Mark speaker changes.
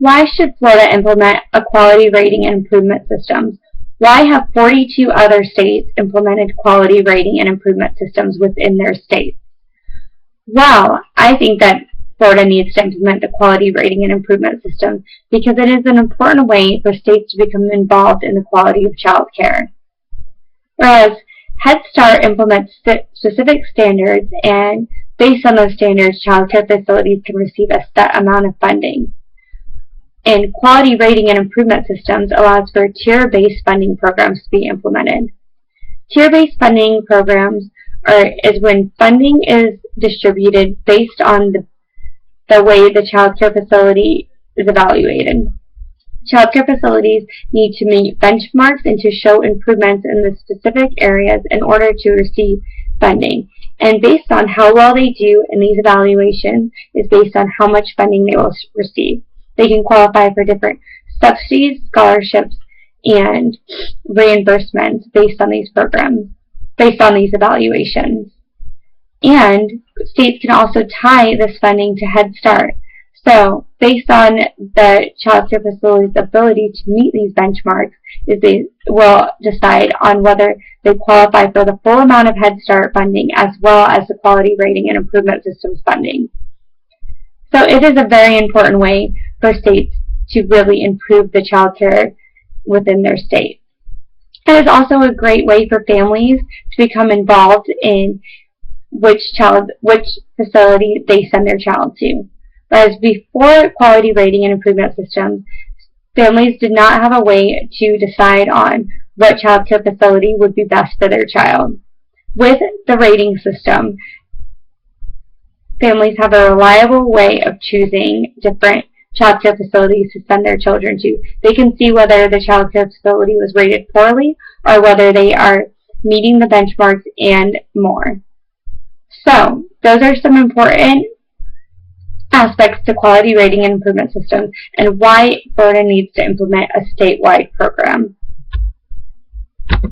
Speaker 1: Why should Florida implement a quality rating and improvement systems? Why have 42 other states implemented quality rating and improvement systems within their states? Well, I think that Florida needs to implement the quality rating and improvement system because it is an important way for states to become involved in the quality of child care. Whereas Head Start implements specific standards, and based on those standards, child care facilities can receive a set amount of funding. And quality rating and improvement systems allows for tier-based funding programs to be implemented. Tier-based funding programs is when funding is distributed based on the way the child care facility is evaluated. Child care facilities need to meet benchmarks and to show improvements in the specific areas in order to receive funding. And based on how well they do in these evaluations is based on how much funding they will receive. They can qualify for different subsidies, scholarships, and reimbursements based on these programs, based on these evaluations. And states can also tie this funding to Head Start. So, based on the child care facility's ability to meet these benchmarks, they will decide on whether they qualify for the full amount of Head Start funding as well as the quality rating and improvement systems funding. So it is a very important way for states to really improve the child care within their state. It is also a great way for families to become involved in which facility they send their child to. Whereas before quality rating and improvement systems, families did not have a way to decide on what child care facility would be best for their child. With the rating system, families have a reliable way of choosing different child care facilities to send their children to. They can see whether the child care facility was rated poorly or whether they are meeting the benchmarks and more. So, those are some important aspects to quality rating and improvement systems and why Florida needs to implement a statewide program.